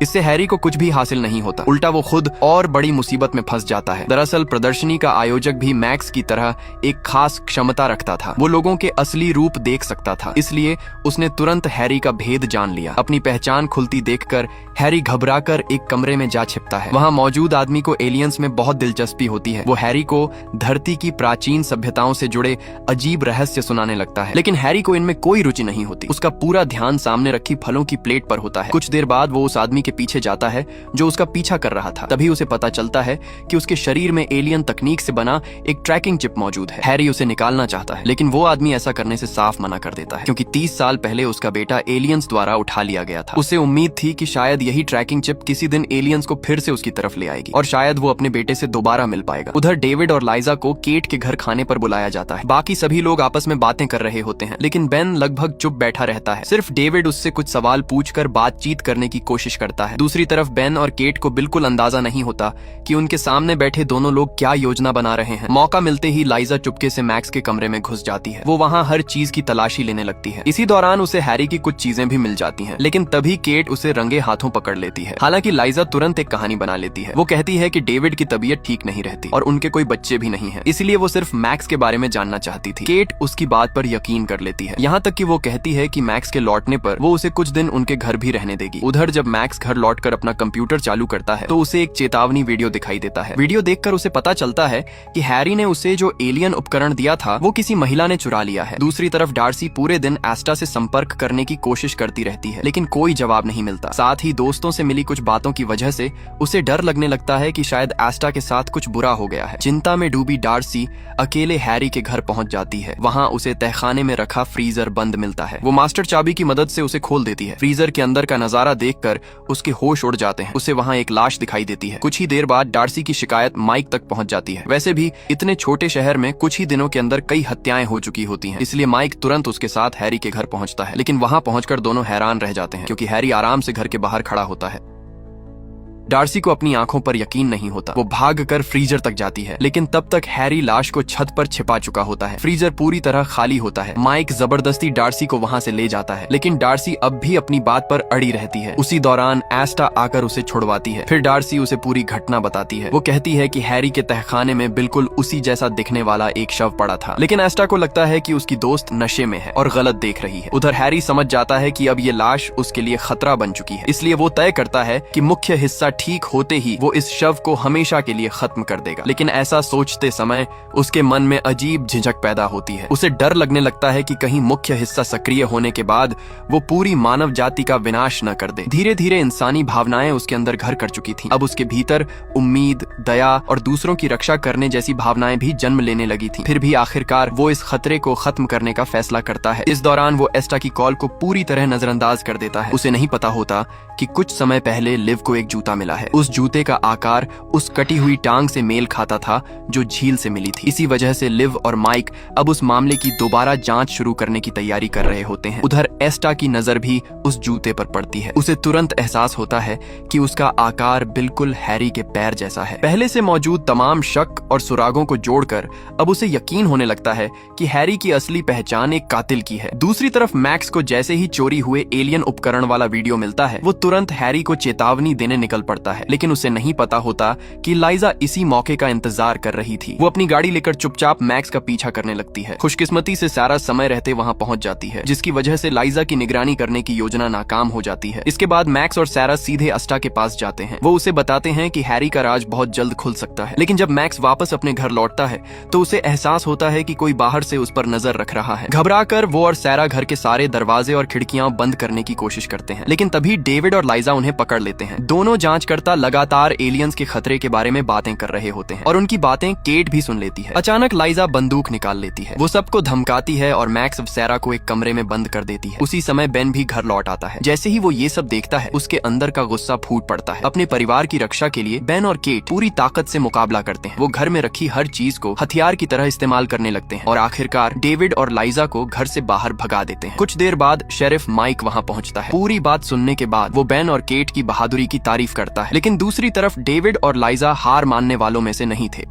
इससे हैरी को कुछ भी हासिल नहीं होता, उल्टा वो खुद और बड़ी मुसीबत में फंस जाता है। दरअसल प्रदर्शनी का आयोजक भी मैक्स की तरह एक खास क्षमता रखता था। वो लोगों के असली रूप देख सकता था, इसलिए उसने तुरंत हैरी का भेद जान लिया। अपनी पहचान खुलती देखकर हैरी घबराकर एक कमरे में जा छिपता है। वहां मौजूद आदमी को एलियंस में बहुत दिलचस्पी होती है। वो हैरी को धरती की प्राचीन सभ्यताओं से जुड़े अजीब रहस्य सुनाने लगता है, लेकिन हैरी को इनमें कोई रुचि नहीं होती। उसका पूरा ध्यान सामने रखी फलों की प्लेट पर होता है। कुछ देर बाद वो उस आदमी के पीछे जाता है जो उसका पीछा कर रहा था। तभी उसे पता चलता है कि उसके शरीर में एलियन तकनीक से बना एक ट्रैकिंग चिप मौजूद है। हैरी उसे निकालना चाहता है, लेकिन वो आदमी ऐसा करने से साफ मना कर देता है, क्योंकि 30 साल पहले उसका बेटा एलियंस द्वारा उठा लिया गया था। उसे उम्मीद थी कि शायद यही ट्रैकिंग चिप किसी दिन एलियंस को फिर से उसकी तरफ ले आएगी और शायद वो अपने बेटे से दोबारा मिल पाएगा। उधर डेविड और लाइजा को केट के घर खाने पर बुलाया जाता है। बाकी सभी लोग आपस में बातें कर रहे होते हैं, लेकिन बेन लगभग चुप बैठा रहता है। सिर्फ डेविड उससे कुछ सवाल पूछकर बातचीत करने की कोशिश करता है। दूसरी तरफ बेन और केट को बिल्कुल अंदाजा नहीं होता कि उनके सामने बैठे दोनों लोग क्या योजना बना रहे हैं। मौका मिलते ही लाइजा चुपके से मैक्स के कमरे में घुस जाती है। वो वहां हर चीज की तलाशी लेने लगती है। इसी दौरान उसे हैरी की कुछ चीजें भी मिल जाती हैं, लेकिन तभी केट उसे रंगे हाथों पकड़ लेती है। हालांकि लाइजा तुरंत एक कहानी बना लेती है। वो कहती है कि डेविड की तबीयत ठीक नहीं रहती और उनके कोई बच्चे भी नहीं है, इसलिए वो सिर्फ मैक्स के बारे में जानना चाहती थी। केट उसकी बात पर यकीन कर लेती है, यहाँ तक कि वो कहती है कि मैक्स के लौटने पर वो उसे कुछ दिन उनके घर भी रहने देगी। उधर जब मैक्स घर घर लौटकर अपना कंप्यूटर चालू करता है तो उसे एक चेतावनी वीडियो दिखाई देता है। वीडियो देखकर उसे पता चलता है कि हैरी ने उसे जो एलियन उपकरण दिया था वो किसी महिला ने चुरा लिया है। दूसरी तरफ डार्सी पूरे दिन एस्टा से संपर्क करने की कोशिश करती रहती है लेकिन कोई जवाब नहीं मिलता। साथ ही दोस्तों से मिली कुछ बातों की वजह से उसे डर लगने लगता है कि शायद एस्टा के साथ कुछ बुरा हो गया है। चिंता में डूबी डार्सी अकेले हैरी के घर पहुंच जाती है। वहां उसे तहखाने में रखा फ्रीजर बंद मिलता है। वो मास्टर चाबी की मदद से उसे खोल देती है। फ्रीजर के अंदर का नजारा देखकर उसके होश उड़ जाते हैं। उसे वहां एक लाश दिखाई देती है। कुछ ही देर बाद डार्सी की शिकायत माइक तक पहुंच जाती है। वैसे भी इतने छोटे शहर में कुछ ही दिनों के अंदर कई हत्याएं हो चुकी होती हैं, इसलिए माइक तुरंत उसके साथ हैरी के घर पहुंचता है। लेकिन वहां पहुंचकर दोनों हैरान रह जाते हैं क्योंकि हैरी आराम से घर के बाहर खड़ा होता है। डार्सी को अपनी आंखों पर यकीन नहीं होता। वो भागकर फ्रीजर तक जाती है लेकिन तब तक हैरी लाश को छत पर छिपा चुका होता है। फ्रीजर पूरी तरह खाली होता है। माइक जबरदस्ती डार्सी को वहां से ले जाता है लेकिन डार्सी अब भी अपनी बात पर अड़ी रहती है। उसी दौरान एस्टा आकर उसे छुड़वाती है। फिर डार्सी उसे पूरी घटना बताती है। वो कहती है कि हैरी के तहखाने में बिल्कुल उसी जैसा दिखने वाला एक शव पड़ा था लेकिन एस्टा को लगता है कि उसकी दोस्त नशे में है और गलत देख रही है। उधर हैरी समझ जाता है कि अब ये लाश उसके लिए खतरा बन चुकी है, इसलिए वो तय करता है कि मुख्य हिस्सा ठीक होते ही वो इस शव को हमेशा के लिए खत्म कर देगा। लेकिन ऐसा सोचते समय उसके मन में अजीब झिझक पैदा होती है। उसे डर लगने लगता है कि कहीं मुख्य हिस्सा सक्रिय होने के बाद वो पूरी मानव जाति का विनाश न कर दे। धीरे धीरे इंसानी भावनाएं उसके अंदर घर कर चुकी थीं। अब उसके भीतर उम्मीद, दया और दूसरों की रक्षा करने जैसी भावनाएं भी जन्म लेने लगी थीं। फिर भी आखिरकार वो इस खतरे को खत्म करने का फैसला करता है। इस दौरान वो एस्टा की कॉल को पूरी तरह नजरअंदाज कर देता है। उसे नहीं पता होता कि कुछ समय पहले लिव को एक जूता मिला है। उस जूते का आकार उस कटी हुई टांग से मेल खाता था जो झील से मिली थी। इसी वजह से लिव और माइक अब उस मामले की दोबारा जांच शुरू करने की तैयारी कर रहे होते हैं। उधर एस्टा की नजर भी उस जूते पर पड़ती है। उसे तुरंत एहसास होता है कि उसका आकार बिल्कुल हैरी के पैर जैसा है। पहले से मौजूद तमाम शक और सुरागों को जोड़कर अब उसे यकीन होने लगता है कि हैरी की असली पहचान एक कातिल की है। दूसरी तरफ मैक्स को जैसे ही चोरी हुए एलियन उपकरण वाला वीडियो मिलता है वो तुरंत हैरी को चेतावनी देने निकल पड़ता है लेकिन उसे नहीं पता होता कि लाइजा इसी मौके का इंतजार कर रही थी। वो अपनी गाड़ी लेकर चुपचाप मैक्स का पीछा करने लगती है। खुशकिस्मती से सारा समय रहते वहां पहुंच जाती है जिसकी वजह से लाइजा की निगरानी करने की योजना नाकाम हो जाती है। इसके बाद मैक्स और सारा सीधे एस्टा के पास जाते हैं। वो उसे बताते हैं कि हैरी का राज बहुत जल्द खुल सकता है। लेकिन जब मैक्स वापस अपने घर लौटता है तो उसे एहसास होता है कि कोई बाहर से उस पर नजर रख रहा है। घबराकर वो और सारा घर के सारे दरवाजे और खिड़कियां बंद करने की कोशिश करते हैं लेकिन तभी डेविड और लाइजा उन्हें पकड़ लेते हैं। दोनों जांचकर्ता लगातार एलियंस के खतरे के बारे में बातें कर रहे होते हैं और उनकी बातें केट भी सुन लेती है। अचानक लाइजा बंदूक निकाल लेती है। वो सबको धमकाती है और मैक्स सैरा को एक कमरे में बंद कर देती है। उसी समय बेन भी घर लौट आता है। जैसे ही वो ये सब देखता है उसके अंदर का गुस्सा फूट पड़ता है। अपने परिवार की रक्षा के लिए बेन और केट पूरी ताकत से मुकाबला करते हैं। वो घर में रखी हर चीज को हथियार की तरह इस्तेमाल करने लगते हैं और आखिरकार डेविड और लाइजा को घर से बाहर भगा देते हैं। कुछ देर बाद शेरिफ माइक वहां पहुंचता है। पूरी बात सुनने के बाद वो बेन और केट की बहादुरी की तारीफ करता है लेकिन दूसरी तरफ डेविड और लाइजा हार मानने वालों में से नहीं थे।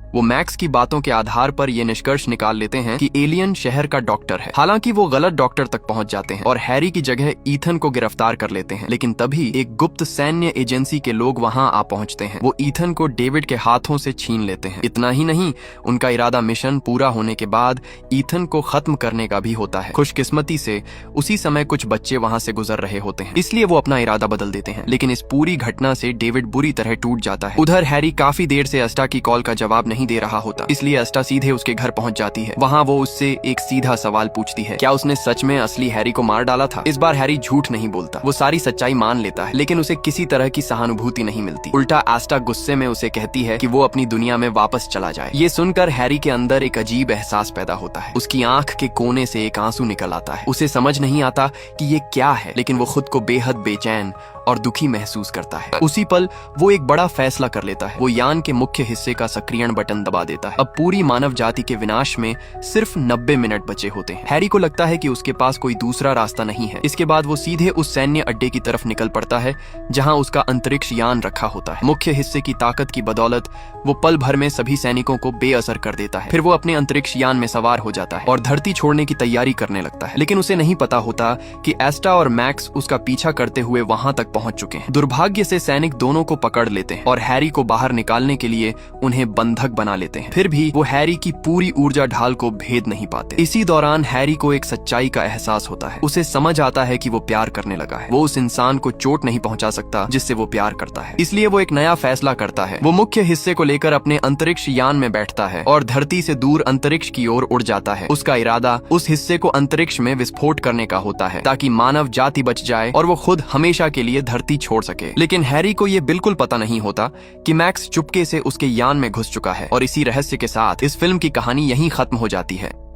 वो मैक्स की बातों के आधार पर ये निष्कर्ष निकाल लेते हैं कि एलियन शहर का डॉक्टर है। हालांकि वो गलत डॉक्टर तक पहुंच जाते हैं और हैरी की जगह ईथन को गिरफ्तार कर लेते हैं। लेकिन तभी एक गुप्त सैन्य एजेंसी के लोग वहां आ पहुंचते हैं। वो ईथन को डेविड के हाथों से छीन लेते हैं। इतना ही नहीं, उनका इरादा मिशन पूरा होने के बाद ईथन को खत्म करने का भी होता है। खुशकिस्मती से उसी समय कुछ बच्चे वहां से गुजर रहे होते हैं, इसलिए वो अपना इरादा बदल देते हैं। लेकिन इस पूरी घटना से डेविड बुरी तरह टूट जाता है। उधर हैरी काफी देर से एस्टा की कॉल का जवाब नहीं दे रहा होता, इसलिए एस्टा सीधे उसके घर पहुंच जाती है। वहां वो उससे एक सीधा सवाल पूछती है, क्या उसने सच में असली हैरी को मार डाला था? इस बार हैरी झूठ नहीं बोलता, वो सारी सच्चाई मान लेता है लेकिन उसे किसी तरह की सहानुभूति नहीं मिलती। उल्टा एस्टा गुस्से में उसे कहती है कि वो अपनी दुनिया में वापस चला जाए। ये सुनकर हैरी के अंदर एक अजीब एहसास पैदा होता है। उसकी आंख के कोने से एक आंसू निकल आता है। उसे समझ नहीं आता कि ये क्या है, लेकिन वो खुद को बेहद बेचैन और दुखी महसूस करता है। उसी पल वो एक बड़ा फैसला कर लेता है। वो यान के मुख्य हिस्से का सक्रियण बटन दबा देता है। अब पूरी मानव जाति के विनाश में सिर्फ 90 मिनट बचे होते हैं। हैरी को लगता है कि उसके पास कोई दूसरा रास्ता नहीं है। इसके बाद वो सीधे उस सैन्य अड्डे की तरफ निकल पड़ता है जहां उसका अंतरिक्ष यान रखा होता है। मुख्य हिस्से की ताकत की बदौलत वो पल भर में सभी सैनिकों को बेअसर कर देता है। फिर वो अपने अंतरिक्ष यान में सवार हो जाता है और धरती छोड़ने की तैयारी करने लगता है। लेकिन उसे नहीं पता होता कि एस्टा और मैक्स उसका पीछा करते हुए वहां तक पहुंच चुके हैं। दुर्भाग्य से सैनिक दोनों को पकड़ लेते हैं और हैरी को बाहर निकालने के लिए उन्हें बंधक बना लेते हैं। फिर भी वो हैरी की पूरी ऊर्जा ढाल को भेद नहीं पाते। इसी दौरान हैरी को एक सच्चाई का एहसास होता है। उसे समझ आता है कि वो प्यार करने लगा है। वो उस इंसान को चोट नहीं पहुंचा सकता जिससे वो प्यार करता है। इसलिए वो एक नया फैसला करता है। वो मुख्य हिस्से को लेकर अपने अंतरिक्ष यान में बैठता है और धरती से दूर अंतरिक्ष की ओर उड़ जाता है। उसका इरादा उस हिस्से को अंतरिक्ष में विस्फोट करने का होता है ताकि मानव जाति बच जाए और वो खुद हमेशा के लिए धरती छोड़ सके। लेकिन हैरी को ये बिल्कुल पता नहीं होता कि मैक्स चुपके से उसके यान में घुस चुका है। और इसी रहस्य के साथ इस फिल्म की कहानी यहीं खत्म हो जाती है।